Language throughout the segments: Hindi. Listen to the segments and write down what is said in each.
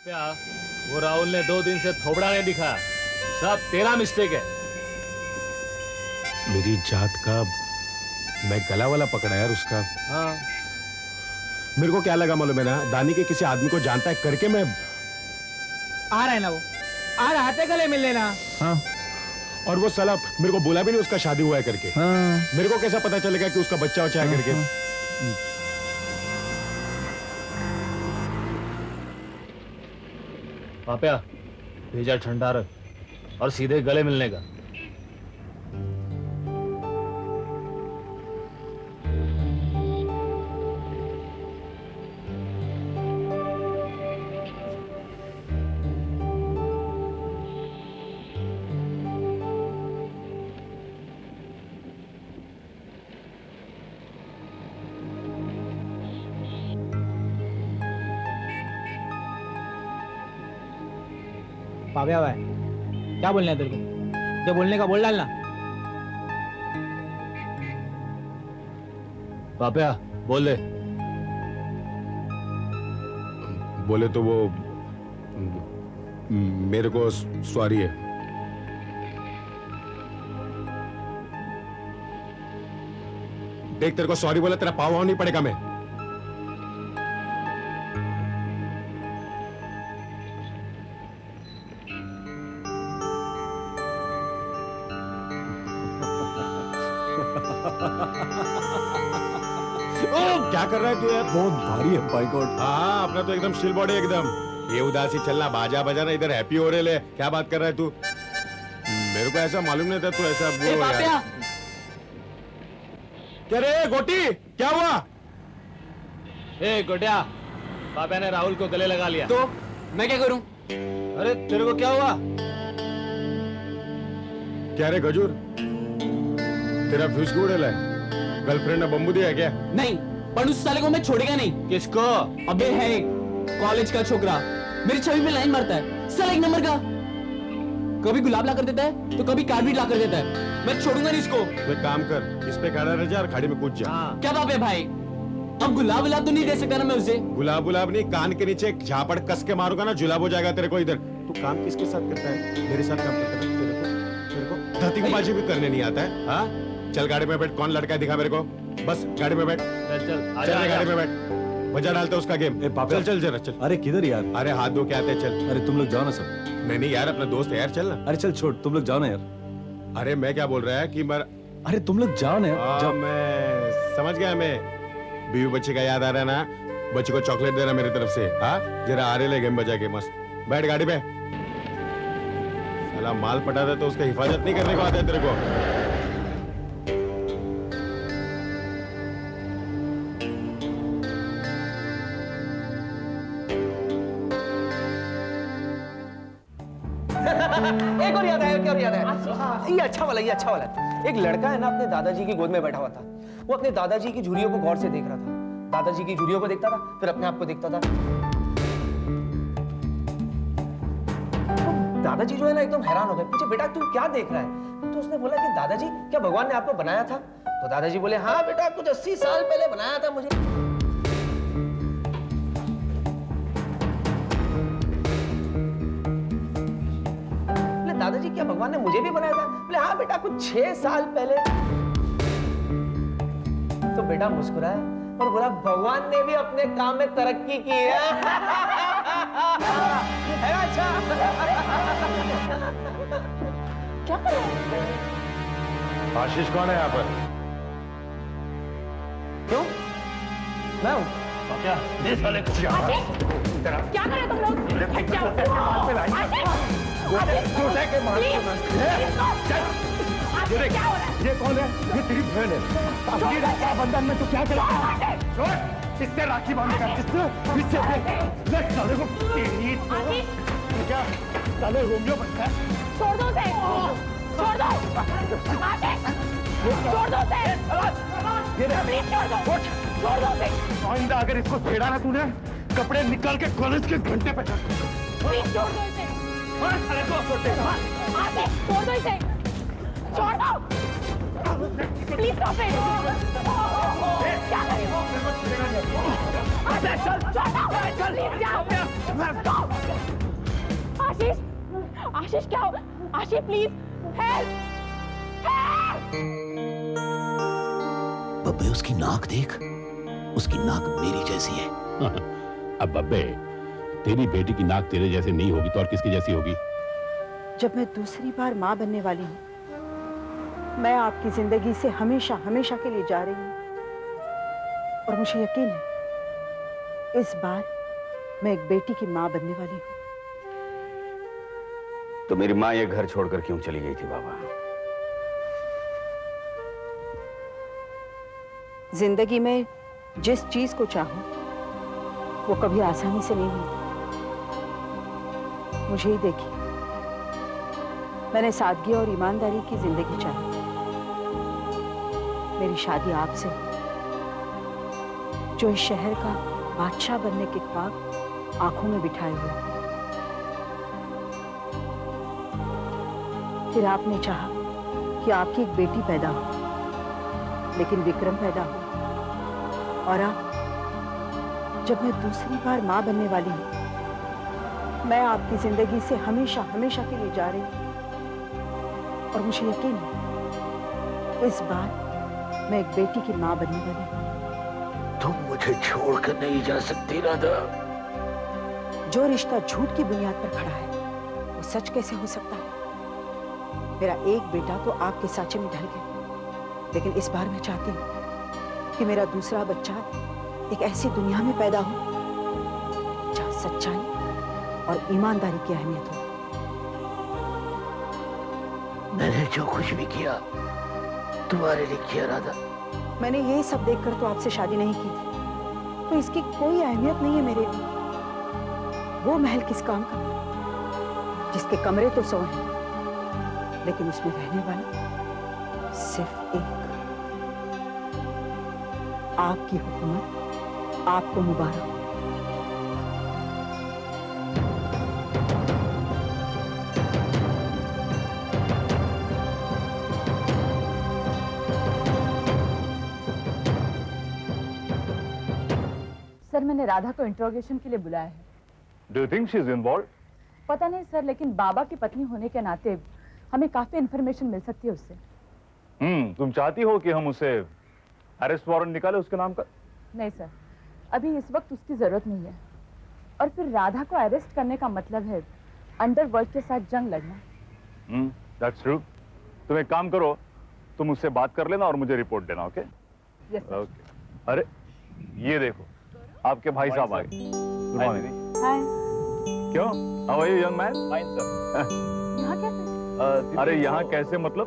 क्या वो राहुल ने 2 दिन से थोबड़ा नहीं दिखा, सब तेरा मिस्टेक है। मेरी जात का मैं गला वाला पकड़ा यार उसका। हाँ मेरे को क्या लगा मालूम है ना, दानी के किसी आदमी को जानता है करके मैं आ रहा है ना, वो आ रहा है गले मिल लेना। हाँ। और वो साला मेरे को बोला भी नहीं उसका शादी हुआ है करके। हाँ। मेरे को कैसा पता चलेगा कि उसका बच्चा वच्चा है करके। पाप्या भेजा ठंडा रख और सीधे गले मिलने का। पाव्या भाई क्या बोलना है तेरे को, जो बोलने का बोल डालना। पाप्या बोल दे। बोले तो वो मेरे को सॉरी है। देख तेरे को सॉरी बोला तेरा पाव नहीं पड़ेगा। मैं क्या कर रहा है तू यार? बहुत भारी है बाइकआउट। हाँ अपना तो एकदम शिल बॉडी एकदम। ये उदासी चलना बाजा बजाना इधर हैप्पी हो रहे ले। क्या बात कर रहा है तू? मेरे को ऐसा मालूम नहीं था तू ऐसा वो यार। क्या रे गोटी क्या हुआ? ए गोटिया, पाप्या ने राहुल को गले लगा लिया। तो मैं क्या करूं? अरे तेरे को क्या हुआ? क्या रे गजूर तेरा फ्यूज क्यों उड़ेला है? गर्लफ्रेंड ने बम्बू दिया है क्या? नहीं, पर उस साले को मैं छोड़ेगा नहीं। किसको? अबे है कॉलेज का छोकरा, मेरी छवि में लाइन मारता है, साला एक नंबर का। कभी गुलाब ला कर देता है तो कभी कार्बेट ला कर देता है। मैं छोड़ूंगा नहीं इसको। तो एक काम कर, इस पे खड़ा रह जा और खाड़ी में कूद जा। हाँ। क्या बात है भाई, अब गुलाब गुलाब तो नहीं दे सकता ना मैं उसे। गुलाब गुलाब नहीं, कान के नीचे एक झापड़ कस के मारूंगा ना, जुलाब हो जाएगा तेरे को। इधर तू काम किसके साथ करता है? मेरे साथ काम करता है। तेरे को धतीबाजी भी करने नहीं आता है? हाँ चल गाड़ी में बैठ। कौन लड़का है दिखा मेरे को। बस गाड़ी में बैठ। चल चल चल रे गाड़ी में बैठ। बजा डालते उसका गेम। चल चल जरा चल। अरे किधर यार? अरे हाथ धो के आते हैं, चल। अरे तुम लोग जाओ ना सब। नहीं यार अपना दोस्त है यार, चल ना। अरे चल छोड़, तुम लोग जाओ ना यार। अरे मैं क्या बोल रहा है कि मर। अरे तुम लोग जाओ ना यार। जाओ। मैं समझ गया। मैं बीवी बच्चे का याद आ रहा है ना, बच्चे को चॉकलेट देना मेरी तरफ से। हाँ जरा आ रहे ले गेम बजा के मस्त। बैठ गाड़ी पे। साला माल पटाता तो उसका हिफाजत नहीं करने को आता है तेरे को। एक और याद है, एक और याद है। हाँ, ये अच्छा वाला, ये अच्छा वाला। एक लड़का है ना अपने दादाजी की गोद में बैठा हुआ था। वो अपने दादाजी की झुर्रियों को गौर से देख रहा था। दादाजी की झुर्रियों को देखता था, फिर अपने आप को देखता था। तो दादाजी जो है ना एकदम हैरान हो गए, पूछे बेटा तू क्या देख रहा है? तो उसने बोला कि दादाजी क्या भगवान ने आपको बनाया था? तो दादाजी बोले हाँ बेटा, कुछ 80 साल पहले बनाया था मुझे। दादाजी क्या भगवान ने मुझे भी बनाया था? बोले हाँ बेटा, कुछ 6 साल पहले। तो बेटा मुस्कुराया और बोला भगवान ने भी अपने काम में तरक्की की है। है ना? अच्छा क्या कर रहे हो? आशीष कौन है यहाँ पर? क्यों? मैं हूँ। क्या ये साले को क्या कर रहे हो तुम लोग? ये कौन है? ये तेरी बहन है। अपनी रक्षाबंधन में तू क्या करता है? इससे राखी बांधेगा? इससे साले को तेरी क्या साले रोमियो बनता है? छोड़ दो उसे, छोड़ दो, छोड़ दो उसे, प्लीज छोड़ दो, छोड़ दो उसे। आइंदा अगर इसको छेड़ा ना तूने, कपड़े निकाल के कॉलेज के घंटे पे प्लीज छोड़ दो इसे, छोड़ दो इसे, छोड़ दो, प्लीज स्टॉप इट। क्या कर रही हो? छोड़ दो, प्लीज जाओ। आशीष, आशीष क्या हो? आशीष प्लीज हेल्प, हेल्प। बब्बे उसकी नाक देख, उसकी नाक मेरी जैसी है। अब बब्बे, तेरी बेटी की नाक तेरे जैसे नहीं होगी तो और किसकी जैसी होगी? जब मैं दूसरी बार मां बनने वाली हूं, मैं आपकी जिंदगी से हमेशा हमेशा के लिए जा रही हूं, और मुझे यकीन है इस बार मैं एक बेटी की मां बनने वाली हूं। तो मेरी मां ये घर छोड़कर क्यों चली गई थी बाबा? जिंदगी में जिस चीज को चाहो वो कभी आसानी से नहीं मिलती। मुझे ही देखिए, मैंने सादगी और ईमानदारी की जिंदगी चाही। मेरी शादी आपसे हुई, जो इस शहर का बादशाह बनने के ख्वाब आंखों में बिठाए हुए। फिर आपने चाहा कि आपकी एक बेटी पैदा हो, लेकिन विक्रम पैदा हो, और अब जब मैं दूसरी बार मां बनने वाली हूं, मैं आपकी जिंदगी से हमेशा हमेशा के लिए जा रही हूं, और मुझे यकीन है इस बार मैं एक बेटी की मां बनने वाली हूं। तुम मुझे छोड़कर नहीं जा सकती राधा। जो रिश्ता झूठ की बुनियाद पर खड़ा है वो सच कैसे हो सकता है? मेरा एक बेटा तो आपके साँचे में ढल गया, लेकिन इस बार मैं चाहती हूँ कि मेरा दूसरा बच्चा एक ऐसी दुनिया में पैदा हो जहाँ सच्चाई और ईमानदारी की अहमियत हो। मैंने जो कुछ भी किया तुम्हारे लिए किया राधा। मैंने ये सब देखकर तो आपसे शादी नहीं की थी, तो इसकी कोई अहमियत नहीं है मेरे लिए। वो महल किस काम का, जिसके कमरे तो 100 हैं, लेकिन उसमें रहने वाला सिर्फ एक। आपकी हुकूमत आपको मुबारक हो। सर, मैंने राधा को इंट्रोगेशन के लिए बुलाया है। Do you think she is involved? पता नहीं सर, लेकिन बाबा की पत्नी होने के नाते हमें काफी इंफॉर्मेशन मिल सकती है उससे। तुम चाहती हो कि हम उसे अरेस्ट वारंट निकाले उसके नाम का? नहीं सर, अभी इस वक्त उसकी जरूरत नहीं है। और फिर राधा को अरेस्ट करने का मतलब है अंडरवर्ल्ड के साथ जंग लड़ना। That's true. तुम एक काम करो, तुम उससे बात कर लेना और मुझे रिपोर्ट देना। ओके? Yes sir. ओके। अरे ये देखो, आपके भाई साहब आ गए। Good morning. हाय। क्यों? How are you young man? Fine sir. यहाँ कैसे? अरे यहाँ कैसे मतलब?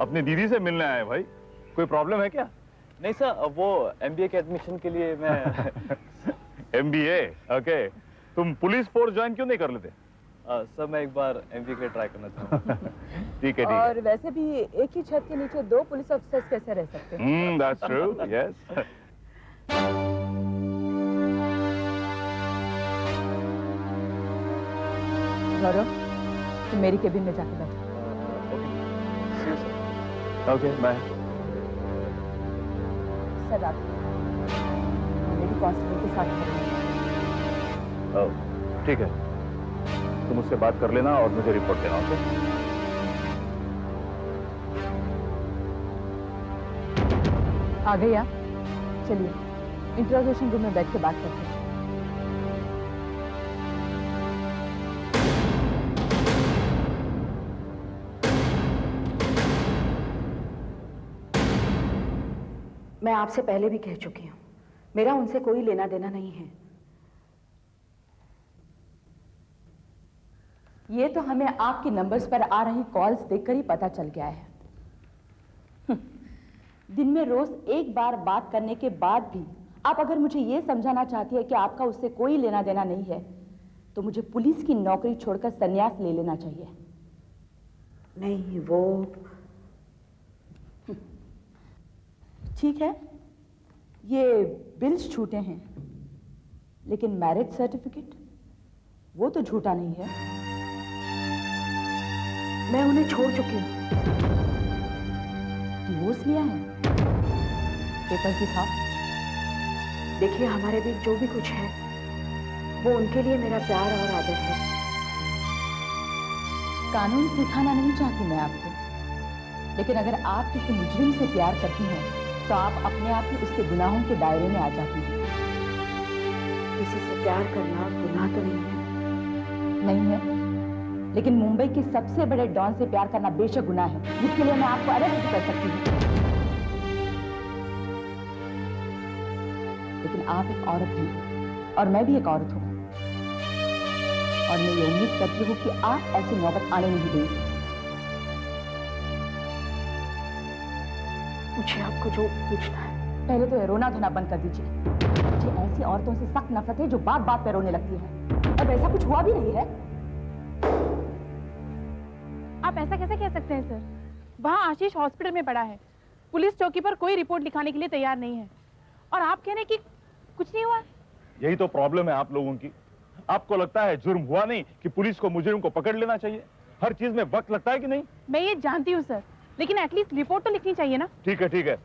अपनी दीदी से मिलने आए भाई। कोई प्रॉब्लम है क्या? नहीं सर, वो MBA के एडमिशन के लिए मैं MBA? ओके। तुम पुलिस फोर्स ज्वाइन क्यों नहीं कर लेते? सर मैं एक बार MBA के लिए ट्राई करना चाहूँगा। ठीक है, ठीक और वैसे भी एक ही छत के नीचे 2 पुलिस ऑफिसर्स कैसे रह सकते हैं? है। That's true. यस। गौरव, तुम मेरी केबिन में जाके बैठो। Okay, bye. सर, रात लेडी कांस्टेबल के साथ खड़े हैं। ठीक है, तुम उससे बात कर लेना और मुझे रिपोर्ट देना। ओके? आ गई आप? चलिए इंट्रोगेशन रूम में बैठ के बात करते हैं। मैं आपसे पहले भी कह चुकी हूं, मेरा उनसे कोई लेना देना नहीं है। ये तो हमें आपके नंबर्स पर आ रही कॉल्स देखकर ही पता चल गया है। दिन में रोज एक बार बात करने के बाद भी आप अगर मुझे ये समझाना चाहती है कि आपका उससे कोई लेना देना नहीं है, तो मुझे पुलिस की नौकरी छोड़कर संन्यास ले लेना चाहिए। नहीं, वो ठीक है, ये बिल्स झूठे हैं, लेकिन मैरिज सर्टिफिकेट वो तो झूठा नहीं है। मैं उन्हें छोड़ चुकी हूँ। डिवोर्स लिया है? पेपर दिखाओ। देखिए, हमारे बीच जो भी कुछ है वो उनके लिए मेरा प्यार और आदर है। कानून सिखाना नहीं चाहती मैं आपको, लेकिन अगर आप किसी मुजरिम से प्यार करती हैं तो आप अपने आप ही उसके गुनाहों के दायरे में आ जाती हैं। किसी से प्यार करना गुनाह तो नहीं है? नहीं है, लेकिन मुंबई के सबसे बड़े डॉन से प्यार करना बेशक गुनाह है, जिसके लिए मैं आपको अरेस्ट भी कर सकती हूँ। लेकिन आप एक औरत हैं और मैं भी एक औरत हूँ, और मैं ये उम्मीद करती हूँ कि आप ऐसी नौबत आने नहीं देंगे। मुझे आपको जो पूछना है। पहले तो ये रोना धोना बंद कर दीजिए। मुझे ऐसी औरतों से सख्त नफरत है जो बात बात पे रोने लगती है, और वैसा कुछ हुआ भी नहीं है। आप ऐसा कैसे कह सकते हैं सर? वहाँ आशीष हॉस्पिटल में पड़ा है, पुलिस चौकी पर कोई रिपोर्ट लिखाने के लिए तैयार नहीं है, और आप कह रहे हैं कि कुछ नहीं हुआ? यही तो प्रॉब्लम है आप लोगों की। आपको लगता है जुर्म हुआ नहीं कि पुलिस को मुजरिम को पकड़ लेना चाहिए? हर चीज में वक्त लगता है कि नहीं? मैं ये जानती हूँ सर, लेकिन एटलीस्ट रिपोर्ट तो लिखनी चाहिए ना। ठीक है,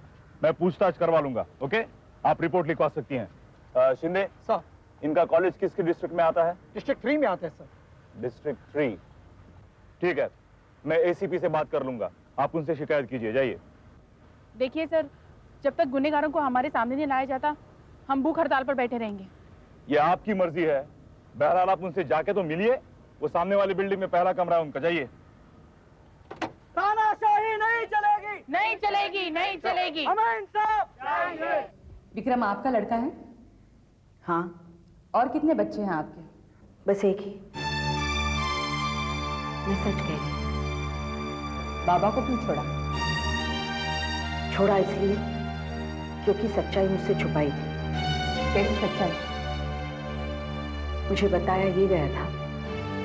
मैं पूछताछ करवा लूंगा। ओके, आप रिपोर्ट लिखवा सकती हैं। शिंदे सर, इनका कॉलेज किसके डिस्ट्रिक्ट में आता है? डिस्ट्रिक्ट 3 में आते हैं सर। डिस्ट्रिक्ट 3, ठीक है, मैं एसीपी से बात कर लूंगा, आप उनसे शिकायत कीजिए। जाइए। देखिए सर, जब तक गुनहगारों को हमारे सामने नहीं लाया जाता, हम भूख हड़ताल पर बैठे रहेंगे। ये आपकी मर्जी है, बहरहाल आप उनसे जाके तो मिलिए। वो सामने वाली बिल्डिंग में पहला कमरा है उनका, जाइए। तानाशाही नहीं चलेगी, नहीं चलेगी, नहीं चलेगी। हमें इंसाफ चाहिए। विक्रम आपका लड़का है? हाँ, और कितने बच्चे हैं आपके? बस एक ही। मैं सच कह रही हूँ। बाबा को क्यों छोड़ा? छोड़ा इसलिए क्योंकि सच्चाई मुझसे छुपाई थी। कैसी सच्चाई? मुझे बताया ये गया था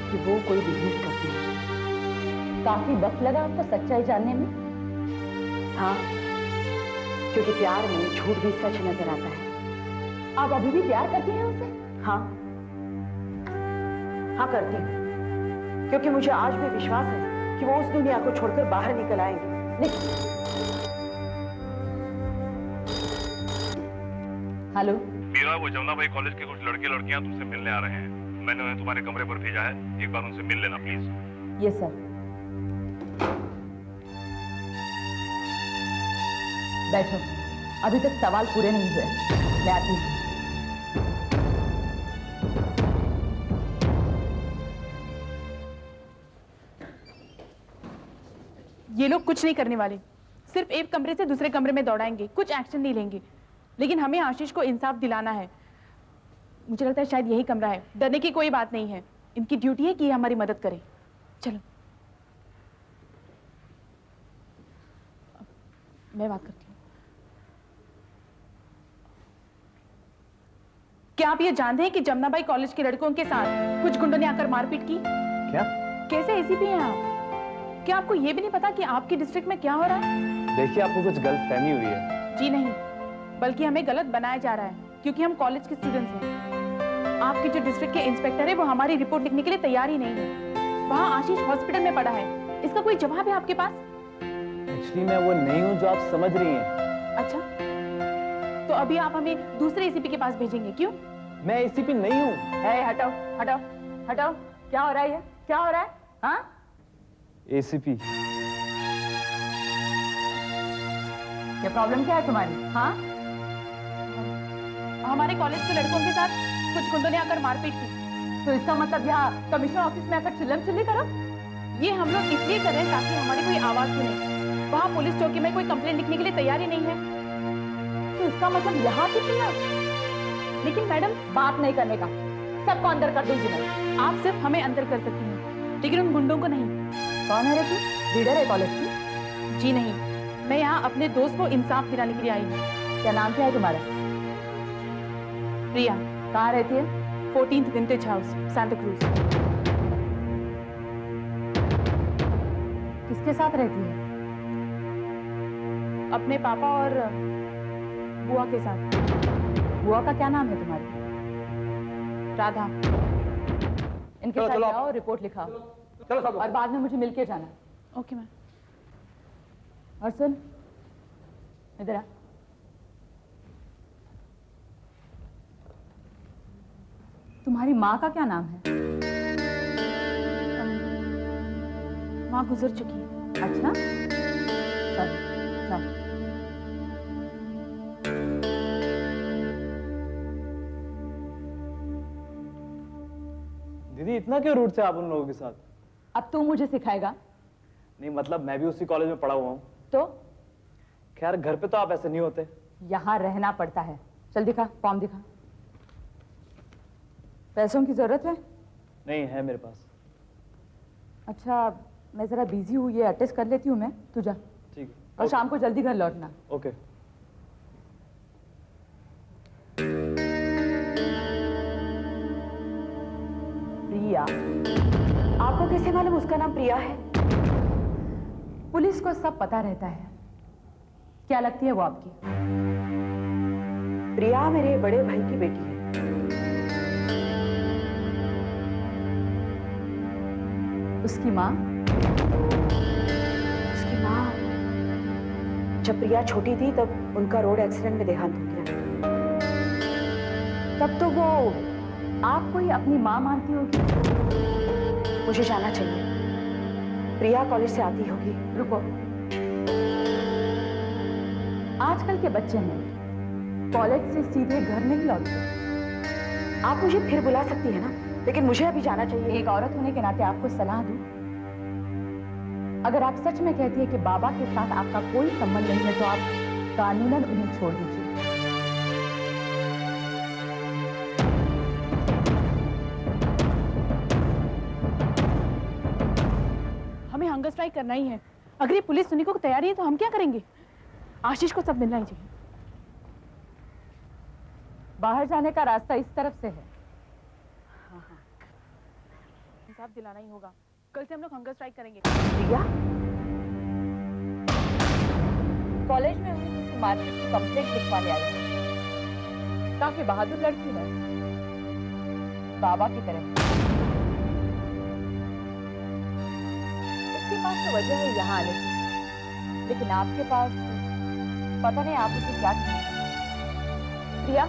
कि वो कोई बिजनेस करती है। काफी वक्त लगा आपको सच्चाई जानने में? हाँ, क्योंकि प्यार में झूठ भी सच नजर आता है। आप अभी भी प्यार करती हैं उससे? हाँ, हाँ करती हूँ, क्योंकि मुझे आज भी विश्वास है कि वो उस दुनिया को छोड़कर बाहर निकल आएंगे। हेलो, मीरा, वो जमुना भाई कॉलेज के कुछ लड़के लड़कियां तुमसे मिलने आ रहे हैं। मैंने उन्हें तुम्हारे कमरे पर भेजा है, एक बार उनसे मिल लेना प्लीज। Yes sir. बैठो, अभी तक सवाल पूरे नहीं हुए, मैं आती हूँ। ये लोग कुछ नहीं करने वाले, सिर्फ एक कमरे से दूसरे कमरे में दौड़ाएंगे, कुछ एक्शन नहीं लेंगे। लेकिन हमें आशीष को इंसाफ दिलाना है। मुझे लगता है शायद यही कमरा है। डरने की कोई बात नहीं है, इनकी ड्यूटी है कि ये हमारी मदद करें। चलो, मैं बात करती हूँ। क्या आप ये जानते हैं कि जमुनाबाई कॉलेज के लड़कों के साथ कुछ गुंडों ने आकर मारपीट की? क्या? कैसे एसीपी हैं आप? क्या आपको ये भी नहीं पता कि आपके डिस्ट्रिक्ट में क्या हो रहा है? देखिए, आपको कुछ गलत फहमी हुई है। जी नहीं, बल्कि हमें गलत बनाया जा रहा है, क्योंकि हम कॉलेज के स्टूडेंट्स हैं। आपके जो डिस्ट्रिक्ट के इंस्पेक्टर है वो हमारी रिपोर्ट लिखने के लिए तैयार ही नहीं है। वहाँ आशीष हॉस्पिटल में पड़ा है, इसका कोई जवाब है आपके पास? एक्चुअली मैं वो नहीं हूँ जो आप समझ रही हैं। अच्छा, तो अभी आप हमें दूसरे एसीपी के पास भेजेंगे, क्यों? मैं एसीपी नहीं हूँ। हटाओ हटाओ हटाओ, क्या हो रहा है? ये क्या हो रहा है? हाँ, एसीपी। क्या प्रॉब्लम क्या है तुम्हारी? हाँ, हमारे कॉलेज के लड़कों के साथ कुछ गुंडों ने आकर मारपीट की। तो इसका मतलब यहाँ कमिश्नर ऑफिस में आकर चिल्लम चिल्ली करो? ये हम लोग इसलिए कर रहे हैं ताकि हमारी कोई आवाज सुने। वहाँ पुलिस चौकी में कोई कंप्लेंट लिखने के लिए तैयार ही नहीं है। तो इसका मतलब यहाँ पे चिल्ला? लेकिन मैडम, बात नहीं करने का, सबको अंदर कर दूंगी मैं। आप सिर्फ हमें अंदर कर सकती हैं, लेकिन उन गुंडों को नहीं। कौन है रे तू? लीडर है कॉलेज की? जी नहीं, मैं यहाँ अपने दोस्त को इंसाफ दिलाने के लिए आई हूँ। क्या नाम क्या है तुम्हारा? प्रिया। कहाँ रहती है? 14th vintage house, Santa cruise. किसके साथ रहती है? अपने पापा और बुआ के साथ। बुआ का क्या नाम है तुम्हारी? राधा। इनके साथ जाओ, रिपोर्ट लिखाओ। चलो सब। और बाद में मुझे मिलके जाना। Okay ma'am. और सुन, इधर आ। तुम्हारी माँ का क्या नाम है? माँ गुजर चुकी है। अच्छा चल चल। दीदी इतना क्यों रूट से आप उन लोगों के साथ? अब तू मुझे सिखाएगा? नहीं मतलब मैं भी उसी कॉलेज में पढ़ा हुआ हूँ। तो खैर घर पे तो आप ऐसे नहीं होते। यहाँ रहना पड़ता है। चल दिखा, फॉर्म दिखा। पैसों की जरूरत है? नहीं है मेरे पास। अच्छा मैं जरा बिजी हूँ, ये अटेस्ट कर लेती हूँ मैं, तू जा। ठीक है। और शाम को जल्दी घर लौटना। ओके। प्रिया। आपको कैसे मालूम उसका नाम प्रिया है? पुलिस को सब पता रहता है। क्या लगती है वो आपकी? प्रिया मेरे बड़े भाई की बेटी है। उसकी माँ? उसकी माँ जब प्रिया छोटी थी तब उनका रोड एक्सीडेंट में देहांत हो गया। तब तो वो आपको ही अपनी माँ मानती होगी। मुझे जाना चाहिए। प्रिया कॉलेज से आती होगी। रुको, आजकल के बच्चे हैं कॉलेज से सीधे घर नहीं लौटते। आप मुझे फिर बुला सकती है ना, लेकिन मुझे अभी जाना चाहिए। एक औरत होने के नाते आपको सलाह दूं, अगर आप सच में कहती है कि बाबा के साथ आपका कोई संबंध नहीं है तो आप कानूनन उन्हें छोड़ दीजिए। हमें हंगर स्ट्राइक करना ही है। अगर ये पुलिस सुनने को तैयार ही है तो हम क्या करेंगे? आशीष को सब मिलना ही चाहिए। बाहर जाने का रास्ता इस तरफ से है। इंसाफ दिलाना ही होगा। कल से हम लोग हंगर स्ट्राइक करेंगे। प्रिया कॉलेज में हुई किसी मारपीट की कंप्लेंट लिखवाने आई है। काफी बहादुर लड़की है, बाबा की तरह। उसके पास तो वजह है यहाँ आने की, लेकिन आपके पास पता नहीं आप उसे क्या कहेंगे। प्रिया